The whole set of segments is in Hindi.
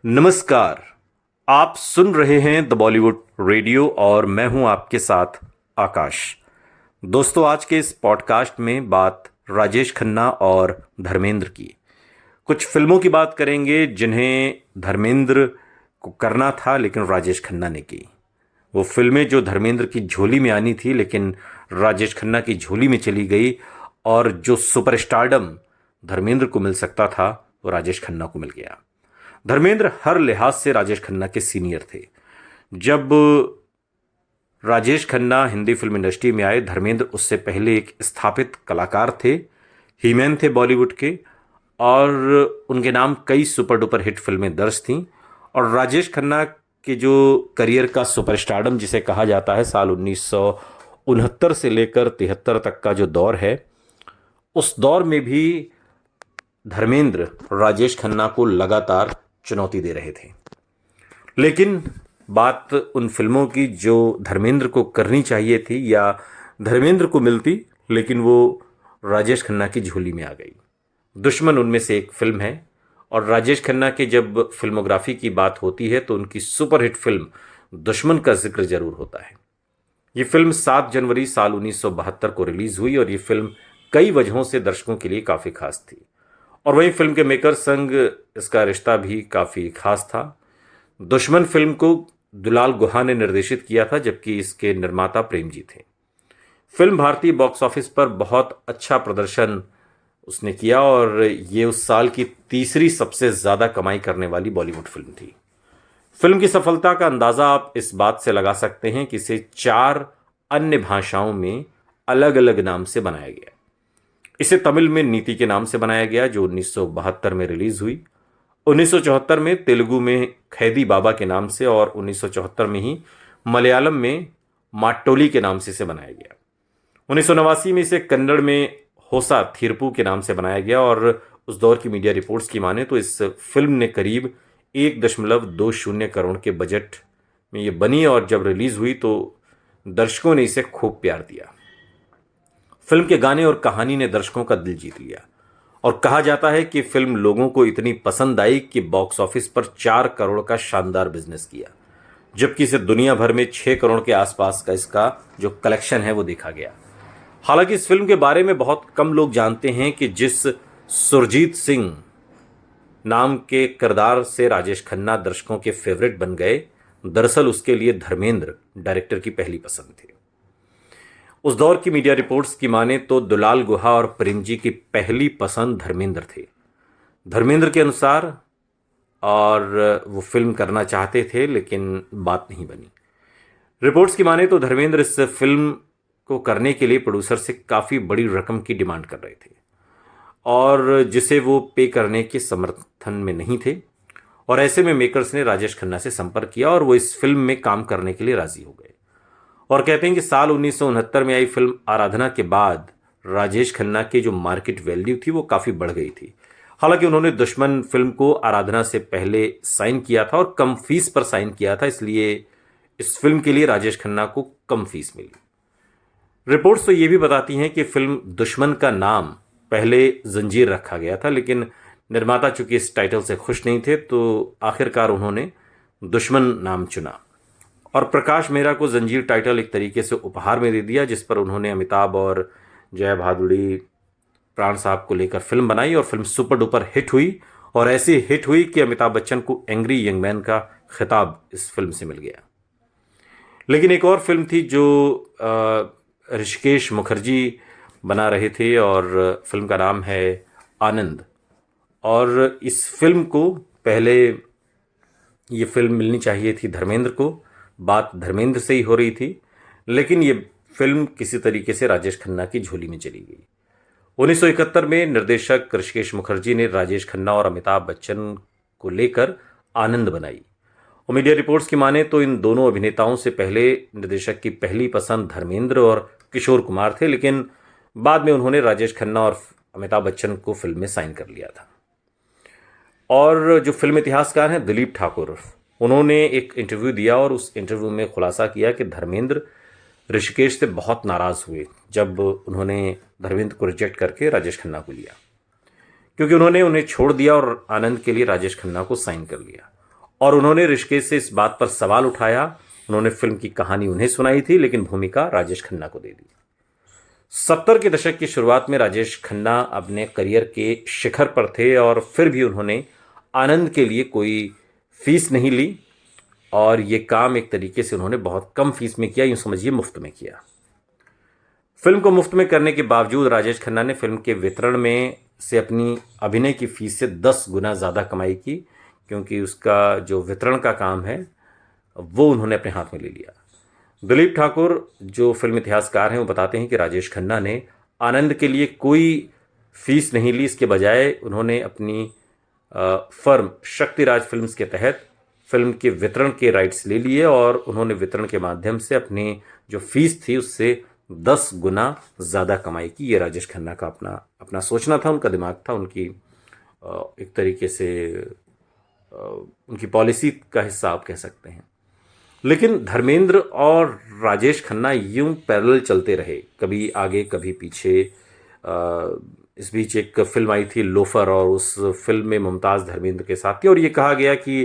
नमस्कार। आप सुन रहे हैं द बॉलीवुड रेडियो और मैं हूं आपके साथ आकाश। दोस्तों, आज के इस पॉडकास्ट में बात राजेश खन्ना और धर्मेंद्र की। कुछ फिल्मों की बात करेंगे जिन्हें धर्मेंद्र को करना था लेकिन राजेश खन्ना ने की। वो फिल्में जो धर्मेंद्र की झोली में आनी थी लेकिन राजेश खन्ना की झोली में चली गई, और जो सुपरस्टारडम धर्मेंद्र को मिल सकता था वो राजेश खन्ना को मिल गया। धर्मेंद्र हर लिहाज से राजेश खन्ना के सीनियर थे। जब राजेश खन्ना हिंदी फिल्म इंडस्ट्री में आए, धर्मेंद्र उससे पहले एक स्थापित कलाकार थे, हीमैन थे बॉलीवुड के, और उनके नाम कई सुपर डुपर हिट फिल्में दर्ज थीं। और राजेश खन्ना के जो करियर का सुपरस्टारडम जिसे कहा जाता है, साल 1969 से लेकर 73 तक का जो दौर है, उस दौर में भी धर्मेंद्र राजेश खन्ना को लगातार चुनौती दे रहे थे। लेकिन बात उन फिल्मों की जो धर्मेंद्र को करनी चाहिए थी या धर्मेंद्र को मिलती, लेकिन वो राजेश खन्ना की झोली में आ गई। दुश्मन उनमें से एक फिल्म है, और राजेश खन्ना के जब फिल्मोग्राफी की बात होती है तो उनकी सुपरहिट फिल्म दुश्मन का जिक्र जरूर होता है। ये फिल्म 7 जनवरी साल 1972 को रिलीज हुई और ये फिल्म कई वजहों से दर्शकों के लिए काफ़ी खास थी। और वहीं फिल्म के मेकर संग इसका रिश्ता भी काफ़ी खास था। दुश्मन फिल्म को दुलाल गुहा ने निर्देशित किया था, जबकि इसके निर्माता प्रेम जी थे। फिल्म भारतीय बॉक्स ऑफिस पर बहुत अच्छा प्रदर्शन उसने किया और ये उस साल की तीसरी सबसे ज़्यादा कमाई करने वाली बॉलीवुड फिल्म थी। फिल्म की सफलता का अंदाज़ा आप इस बात से लगा सकते हैं कि इसे 4 अन्य भाषाओं में अलग अलग नाम से बनाया गया। इसे तमिल में नीति के नाम से बनाया गया, जो 1972 में रिलीज हुई। 1974 में तेलुगु में खैदी बाबा के नाम से, और 1974 में ही मलयालम में माट्टोली के नाम से इसे बनाया गया। 1989 में इसे कन्नड़ में होसा थीरपू के नाम से बनाया गया, और उस दौर की मीडिया रिपोर्ट्स की माने तो इस फिल्म ने करीब 1.20 करोड़ के बजट में ये बनी, और जब रिलीज हुई तो दर्शकों ने इसे खूब प्यार दिया। फिल्म के गाने और कहानी ने दर्शकों का दिल जीत लिया, और कहा जाता है कि फिल्म लोगों को इतनी पसंद आई कि बॉक्स ऑफिस पर 4 करोड़ का शानदार बिजनेस किया, जबकि इसे दुनिया भर में 6 करोड़ के आसपास का इसका जो कलेक्शन है वो देखा गया। हालांकि इस फिल्म के बारे में बहुत कम लोग जानते हैं कि जिस सुरजीत सिंह नाम के किरदार से राजेश खन्ना दर्शकों के फेवरेट बन गए, दरअसल उसके लिए धर्मेंद्र डायरेक्टर की पहली पसंद थे। उस दौर की मीडिया रिपोर्ट्स की माने तो दुलाल गुहा और प्रेम जी की पहली पसंद धर्मेंद्र थे। धर्मेंद्र के अनुसार, और वो फिल्म करना चाहते थे लेकिन बात नहीं बनी। रिपोर्ट्स की माने तो धर्मेंद्र इस फिल्म को करने के लिए प्रोड्यूसर से काफ़ी बड़ी रकम की डिमांड कर रहे थे, और जिसे वो पे करने के समर्थन में नहीं थे। और ऐसे में मेकर्स ने राजेश खन्ना से संपर्क किया और वो इस फिल्म में काम करने के लिए राजी हो गए। और कहते हैं कि साल 1969 में आई फिल्म आराधना के बाद राजेश खन्ना की जो मार्केट वैल्यू थी वो काफ़ी बढ़ गई थी। हालांकि उन्होंने दुश्मन फिल्म को आराधना से पहले साइन किया था और कम फीस पर साइन किया था, इसलिए इस फिल्म के लिए राजेश खन्ना को कम फीस मिली। रिपोर्ट्स तो ये भी बताती हैं कि फिल्म दुश्मन का नाम पहले जंजीर रखा गया था, लेकिन निर्माता चूंकि इस टाइटल से खुश नहीं थे तो आखिरकार उन्होंने दुश्मन नाम चुना। और प्रकाश मेहरा को जंजीर टाइटल एक तरीके से उपहार में दे दिया, जिस पर उन्होंने अमिताभ और जया भादुड़ी, प्राण साहब को लेकर फिल्म बनाई, और फिल्म सुपर डुपर हिट हुई, और ऐसी हिट हुई कि अमिताभ बच्चन को एंग्री यंग मैन का खिताब इस फिल्म से मिल गया। लेकिन एक और फिल्म थी जो ऋषिकेश मुखर्जी बना रहे थे, और फिल्म का नाम है आनंद। और इस फिल्म को पहले ये फिल्म मिलनी चाहिए थी धर्मेंद्र को, बात धर्मेंद्र से ही हो रही थी, लेकिन ये फिल्म किसी तरीके से राजेश खन्ना की झोली में चली गई। 1971 में निर्देशक ऋषिकेश मुखर्जी ने राजेश खन्ना और अमिताभ बच्चन को लेकर आनंद बनाई। और मीडिया रिपोर्ट्स की माने तो इन दोनों अभिनेताओं से पहले निर्देशक की पहली पसंद धर्मेंद्र और किशोर कुमार थे, लेकिन बाद में उन्होंने राजेश खन्ना और अमिताभ बच्चन को फिल्म में साइन कर लिया था। और जो फिल्म इतिहासकार हैं दिलीप ठाकुर, उन्होंने एक इंटरव्यू दिया और उस इंटरव्यू में खुलासा किया कि धर्मेंद्र ऋषिकेश से बहुत नाराज़ हुए जब उन्होंने धर्मेंद्र को रिजेक्ट करके राजेश खन्ना को लिया, क्योंकि उन्होंने उन्हें छोड़ दिया और आनंद के लिए राजेश खन्ना को साइन कर लिया। और उन्होंने ऋषिकेश से इस बात पर सवाल उठाया। उन्होंने फिल्म की कहानी उन्हें सुनाई थी, लेकिन भूमिका राजेश खन्ना को दे दी। 70 के दशक की शुरुआत में राजेश खन्ना अपने करियर के शिखर पर थे और फिर भी उन्होंने आनंद के लिए कोई फीस नहीं ली, और ये काम एक तरीके से उन्होंने बहुत कम फीस में किया, यूं समझिए मुफ्त में किया। फिल्म को मुफ्त में करने के बावजूद राजेश खन्ना ने फिल्म के वितरण में से अपनी अभिनय की फीस से 10 गुना ज़्यादा कमाई की, क्योंकि उसका जो वितरण का काम है वो उन्होंने अपने हाथ में ले लिया। दिलीप ठाकुर जो फिल्म इतिहासकार हैं वो बताते हैं कि राजेश खन्ना ने आनंद के लिए कोई फीस नहीं ली। इसके बजाय उन्होंने अपनी फर्म शक्तिराज फिल्म्स के तहत फिल्म के वितरण के राइट्स ले लिए, और उन्होंने वितरण के माध्यम से अपनी जो फीस थी उससे 10 गुना ज़्यादा कमाई की। ये राजेश खन्ना का अपना सोचना था, उनका दिमाग था, उनकी एक तरीके से उनकी पॉलिसी का हिस्सा आप कह सकते हैं। लेकिन धर्मेंद्र और राजेश खन्ना यूं पैरेलल चलते रहे, कभी आगे कभी पीछे। इस बीच एक फिल्म आई थी लोफर, और उस फिल्म में मुमताज़ धर्मेंद्र के साथ थी, और ये कहा गया कि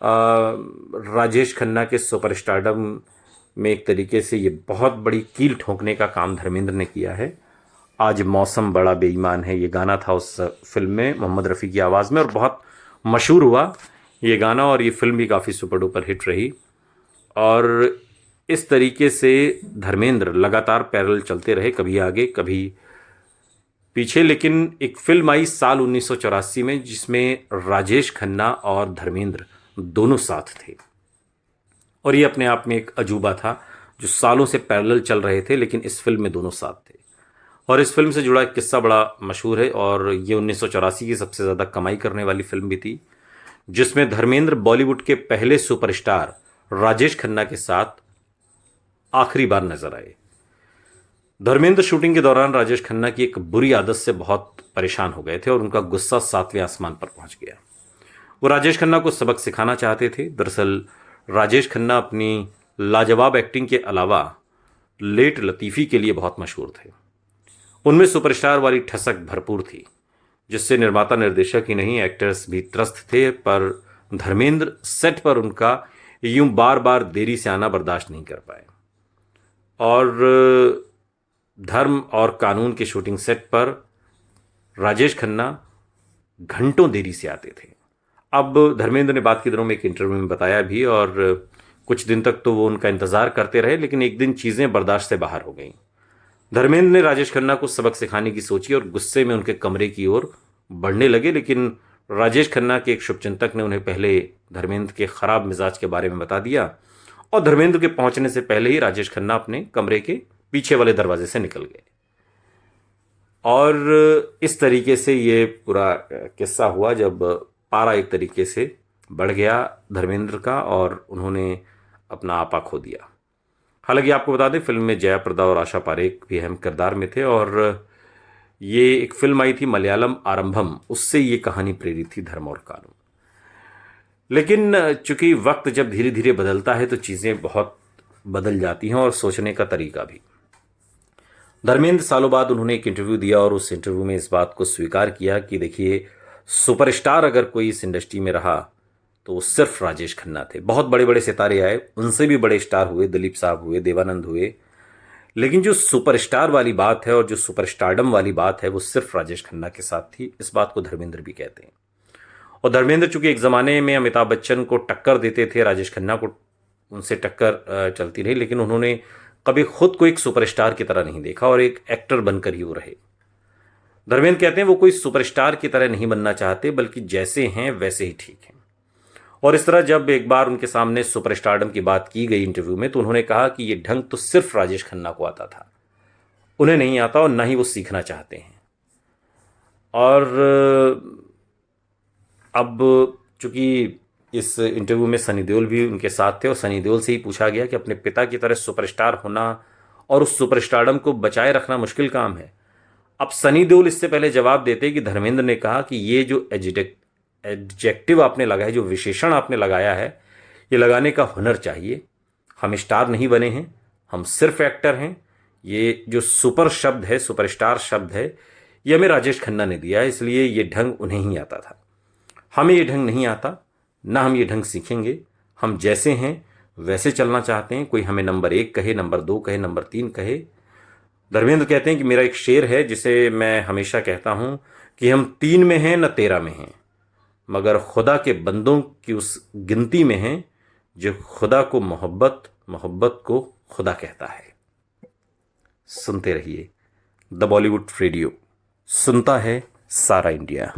राजेश खन्ना के सुपरस्टारडम में एक तरीके से ये बहुत बड़ी कील ठोंकने का काम धर्मेंद्र ने किया है। आज मौसम बड़ा बेईमान है, ये गाना था उस फिल्म में मोहम्मद रफ़ी की आवाज़ में, और बहुत मशहूर हुआ ये गाना, और ये फिल्म भी काफ़ी सुपर डुपर हिट रही। और इस तरीके से धर्मेंद्र लगातार पैरेलल चलते रहे, कभी आगे कभी पीछे। लेकिन एक फिल्म आई साल 1984 में, जिसमें राजेश खन्ना और धर्मेंद्र दोनों साथ थे, और ये अपने आप में एक अजूबा था। जो सालों से पैरेलल चल रहे थे, लेकिन इस फिल्म में दोनों साथ थे। और इस फिल्म से जुड़ा एक किस्सा बड़ा मशहूर है, और ये 1984 की सबसे ज़्यादा कमाई करने वाली फिल्म भी थी, जिसमें धर्मेंद्र बॉलीवुड के पहले सुपरस्टार राजेश खन्ना के साथ आखिरी बार नजर आए। धर्मेंद्र शूटिंग के दौरान राजेश खन्ना की एक बुरी आदत से बहुत परेशान हो गए थे, और उनका गुस्सा 7वें आसमान पर पहुंच गया। वो राजेश खन्ना को सबक सिखाना चाहते थे। दरअसल राजेश खन्ना अपनी लाजवाब एक्टिंग के अलावा लेट लतीफ़ी के लिए बहुत मशहूर थे। उनमें सुपरस्टार वाली ठसक भरपूर थी, जिससे निर्माता निर्देशक ही नहीं एक्टर्स भी त्रस्त थे। पर धर्मेंद्र सेट पर उनका यूं बार बार देरी से आना बर्दाश्त नहीं कर पाए, और धर्म और कानून के शूटिंग सेट पर राजेश खन्ना घंटों देरी से आते थे। अब धर्मेंद्र ने बात के दिनों में एक इंटरव्यू में बताया भी, और कुछ दिन तक तो वो उनका इंतज़ार करते रहे, लेकिन एक दिन चीज़ें बर्दाश्त से बाहर हो गईं। धर्मेंद्र ने राजेश खन्ना को सबक सिखाने की सोची और गुस्से में उनके कमरे की ओर बढ़ने लगे, लेकिन राजेश खन्ना के एक शुभचिंतक ने उन्हें पहले धर्मेंद्र के ख़राब मिजाज के बारे में बता दिया, और धर्मेंद्र के पहुंचने से पहले ही राजेश खन्ना अपने कमरे के पीछे वाले दरवाजे से निकल गए। और इस तरीके से ये पूरा किस्सा हुआ, जब पारा एक तरीके से बढ़ गया धर्मेंद्र का, और उन्होंने अपना आपा खो दिया। हालांकि आपको बता दें, फिल्म में जया प्रदा और आशा पारेख भी अहम किरदार में थे, और ये एक फिल्म आई थी मलयालम आरंभम, उससे ये कहानी प्रेरित थी, धर्म और कानून। लेकिन चूंकि वक्त जब धीरे धीरे बदलता है तो चीज़ें बहुत बदल जाती हैं, और सोचने का तरीका भी। धर्मेंद्र सालों बाद उन्होंने एक इंटरव्यू दिया, और उस इंटरव्यू में इस बात को स्वीकार किया कि देखिए, सुपरस्टार अगर कोई इस इंडस्ट्री में रहा तो वो सिर्फ राजेश खन्ना थे। बहुत बड़े बड़े सितारे आए, उनसे भी बड़े स्टार हुए, दिलीप साहब हुए, देवानंद हुए, लेकिन जो सुपरस्टार वाली बात है और जो सुपरस्टारडम वाली बात है वो सिर्फ राजेश खन्ना के साथ थी। इस बात को धर्मेंद्र भी कहते हैं। और धर्मेंद्र चूंकि एक ज़माने में अमिताभ बच्चन को टक्कर देते थे, राजेश खन्ना को उनसे टक्कर चलती रही, लेकिन उन्होंने कभी खुद को एक सुपरस्टार की तरह नहीं देखा, और एक एक्टर बनकर ही वो रहे। धर्मेंद्र कहते हैं वो कोई सुपरस्टार की तरह नहीं बनना चाहते, बल्कि जैसे हैं वैसे ही ठीक हैं। और इस तरह जब एक बार उनके सामने सुपरस्टारडम की बात की गई इंटरव्यू में, तो उन्होंने कहा कि ये ढंग तो सिर्फ राजेश खन्ना को आता था, उन्हें नहीं आता, और ना ही वो सीखना चाहते हैं। और अब चूंकि इस इंटरव्यू में सनी देओल भी उनके साथ थे, और सनी देओल से ही पूछा गया कि अपने पिता की तरह सुपरस्टार होना और उस सुपरस्टारडम को बचाए रखना मुश्किल काम है। अब सनी देओल इससे पहले जवाब देते कि धर्मेंद्र ने कहा कि ये जो एडजेक्टिव आपने लगाया, जो विशेषण आपने लगाया है, ये लगाने का हुनर चाहिए। हम स्टार नहीं बने हैं, हम सिर्फ एक्टर हैं। ये जो सुपर शब्द है, सुपरस्टार शब्द है, ये हमें राजेश खन्ना ने दिया है, इसलिए ये ढंग उन्हें ही आता था, हमें ये ढंग नहीं आता, ना हम ये ढंग सीखेंगे। हम जैसे हैं वैसे चलना चाहते हैं। कोई हमें नंबर 1 कहे, नंबर 2 कहे, नंबर 3 कहे। धर्मेंद्र कहते हैं कि मेरा एक शेर है जिसे मैं हमेशा कहता हूं कि हम 3 में हैं न 13 में हैं, मगर खुदा के बंदों की उस गिनती में हैं जो खुदा को मोहब्बत, मोहब्बत को खुदा कहता है। सुनते रहिए द बॉलीवुड रेडियो, सुनता है सारा इंडिया।